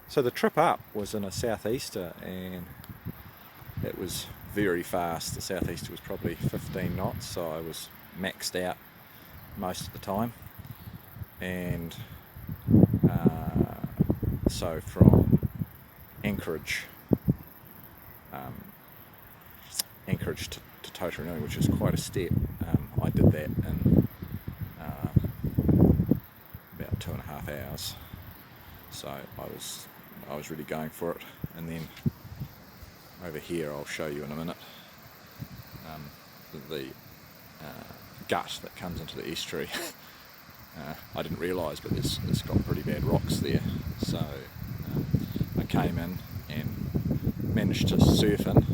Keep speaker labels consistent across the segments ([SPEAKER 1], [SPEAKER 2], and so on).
[SPEAKER 1] So the trip up was in a southeaster and it was very fast. The southeaster was probably 15 knots, so I was maxed out most of the time. And so from Anchorage to Tautaranui, which is quite a step, I did that in about 2.5 hours. So I was really going for it. And then over here, I'll show you in a minute, the gut that comes into the estuary. I didn't realise, but it's got pretty bad rocks there. So I came in and managed to surf in,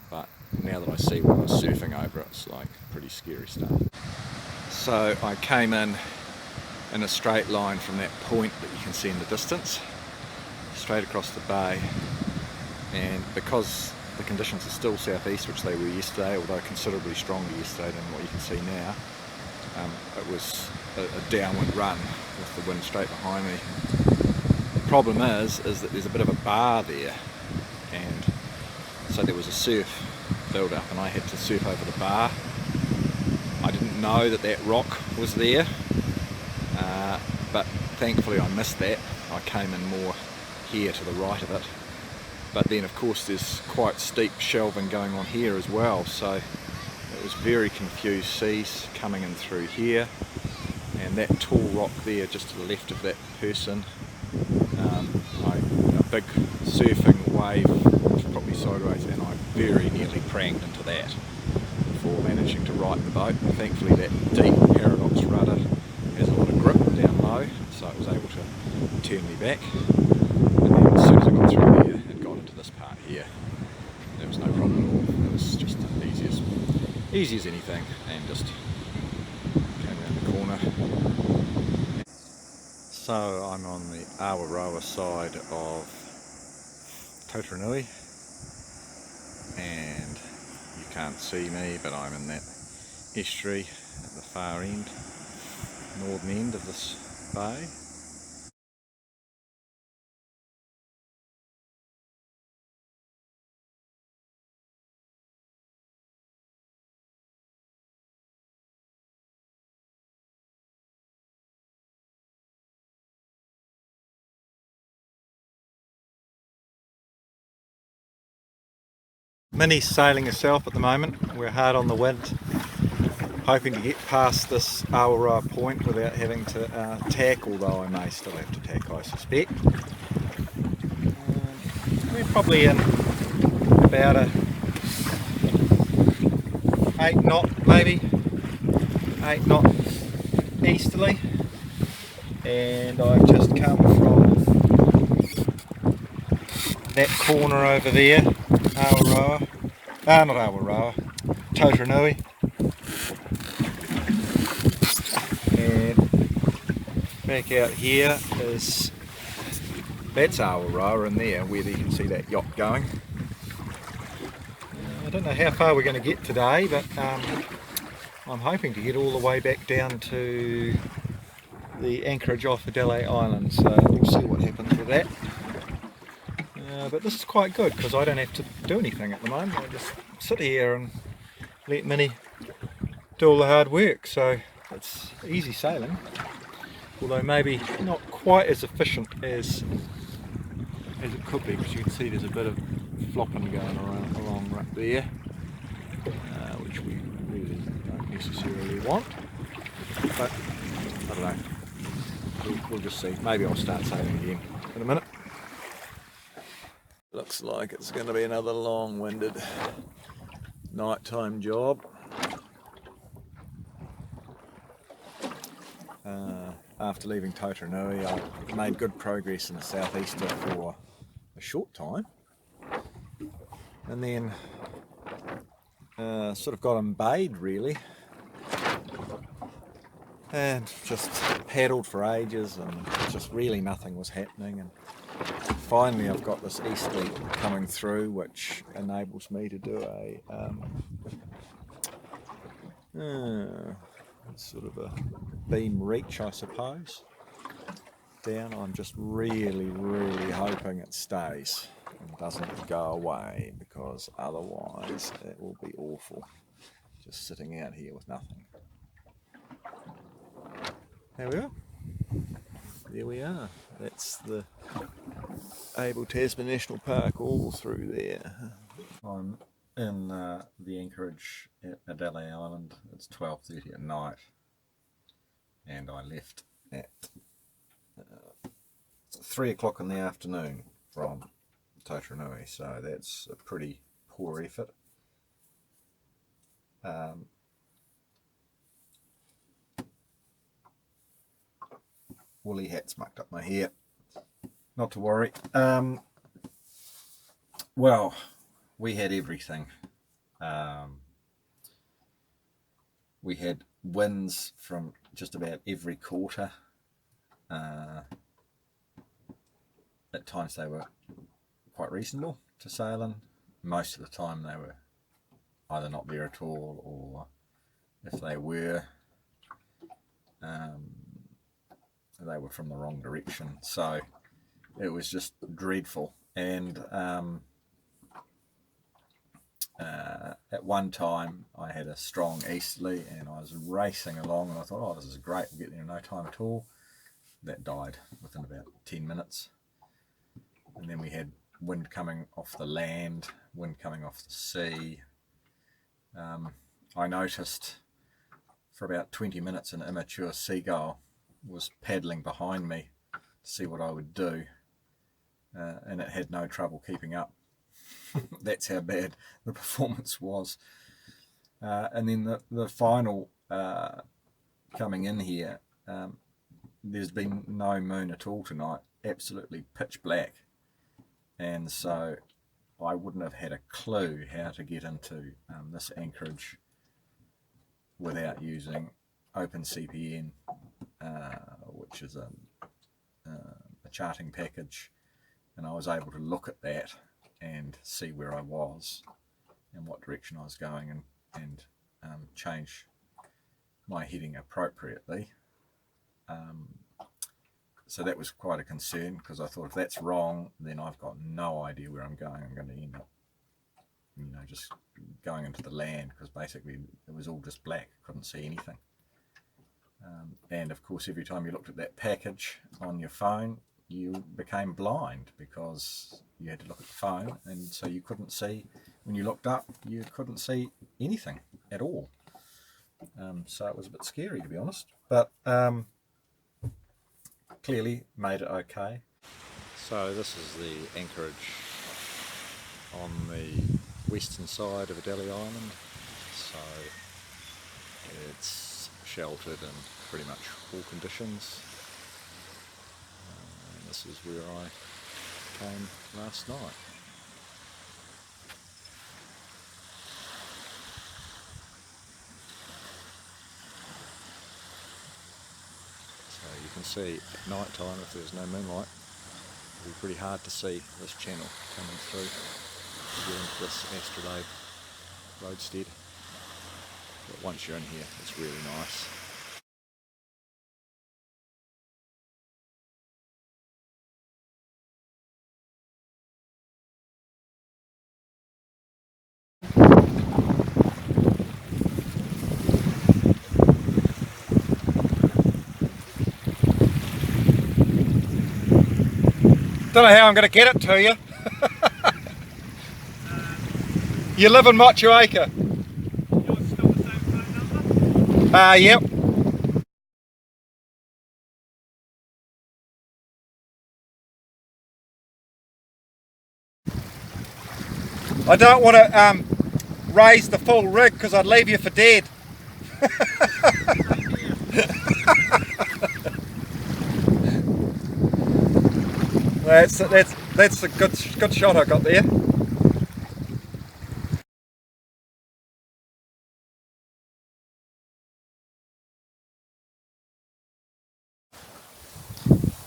[SPEAKER 1] but now that I see what I was surfing over, it's like pretty scary stuff. So I came in a straight line from that point that you can see in the distance, straight across the bay, and because the conditions are still southeast, which they were yesterday, although considerably stronger yesterday than what you can see now, it was a downward run with the wind straight behind me. The problem is that there's a bit of a bar there, and so there was a surf build up and I had to surf over the bar. I didn't know that rock was there, but thankfully I missed that. I came in more here to the right of it, but then of course there's quite steep shelving going on here as well, so it was very confused seas coming in through here, and that tall rock there just to the left of that person, a big surfing wave which put me sideways, and I very nearly pranged into that before managing to right the boat. Thankfully that deep paradox rudder has a lot of grip down low, so it was able to turn me back, and then as soon as I got through there and got into this part here, there was no problem at all. It was just easy as anything, and just came around the corner. So I'm on the Awaroa side of Tautaranui, and you can't see me, but I'm in that estuary at the far end, northern end of this bay. Minnie's sailing herself at the moment. We're hard on the wind, hoping to get past this Awaroa point without having to tack, although I may still have to tack, I suspect. We're probably in about a 8 knot, maybe 8 knot easterly, and I've just come from that corner over there, Awaroa, not Awaroa, Tautaranui, and back out here that's Awaroa in there, where you can see that yacht going. I don't know how far we're going to get today, but I'm hoping to get all the way back down to the anchorage off Adelaide Island, so we'll see what happens with that. But this is quite good because I don't have to do anything at the moment. I just sit here and let Minnie do all the hard work, so it's easy sailing, although maybe not quite as efficient as it could be, because you can see there's a bit of flopping going along right there, which we really don't necessarily want, but I don't know, we'll just see. Maybe I'll start sailing again in a minute. Looks like it's going to be another long-winded nighttime job. After leaving Tautaranui, I made good progress in the southeaster for a short time, and then sort of got embayed really, and just paddled for ages, and just really nothing was happening. And finally I've got this easterly coming through, which enables me to do a sort of a beam reach, I suppose. down. I'm just really hoping it stays and doesn't go away, because otherwise it will be awful, just sitting out here with nothing. There we are. There we are. That's the Abel Tasman National Park all through there. I'm in the anchorage at Adelaide Island. It's 12:30 at night, and I left at 3 o'clock in the afternoon from Taranui, so that's a pretty poor effort. Woolly hat's mucked up my hair. Not to worry. Well, we had everything. We had winds from just about every quarter. At times they were quite reasonable to sail in. Most of the time they were either not there at all, or if they were, they were from the wrong direction. So it was just dreadful. And at one time I had a strong easterly and I was racing along, and I thought, oh, this is great, we'll get there in no time at all. That died within about 10 minutes. And then we had wind coming off the land, wind coming off the sea. I noticed for about 20 minutes an immature seagull was paddling behind me to see what I would do, and it had no trouble keeping up. That's how bad the performance was. And then the final coming in here, there's been no moon at all tonight, absolutely pitch black, and so I wouldn't have had a clue how to get into this anchorage without using OpenCPN, which is a charting package, and I was able to look at that and see where I was and what direction I was going, and change my heading appropriately. So that was quite a concern, because I thought, if that's wrong, then I've got no idea where I'm going. I'm going to end up, just going into the land, because basically it was all just black, couldn't see anything. And of course, every time you looked at that package on your phone, you became blind, because you had to look at the phone, and so you couldn't see. When you looked up, you couldn't see anything at all. So it was a bit scary, to be honest, but clearly made it okay. So this is the anchorage on the western side of Adelaide Island. So it's sheltered in pretty much all conditions. And this is where I came last night. So you can see at night time, if there's no moonlight, it'll be pretty hard to see this channel coming through to get into this astrolabe roadstead. But once you're in here, it's really nice. Don't know how I'm going to get it to you. You live in Motueka.
[SPEAKER 2] Yours still the same phone number?
[SPEAKER 1] Yep. I don't want to raise the full rig, because I'd leave you for dead. That's a good shot I got there.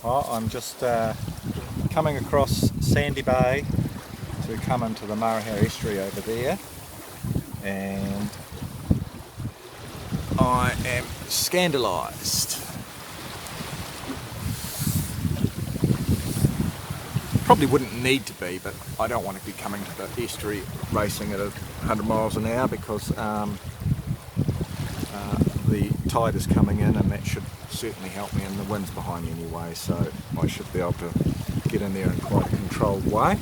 [SPEAKER 1] Well, I'm just coming across Sandy Bay to come into the Marahau estuary over there, and I am scandalised. Probably wouldn't need to be, but I don't want to be coming to the estuary racing at 100 miles an hour because the tide is coming in, and that should certainly help me, and the wind's behind me anyway, so I should be able to get in there in quite a controlled way.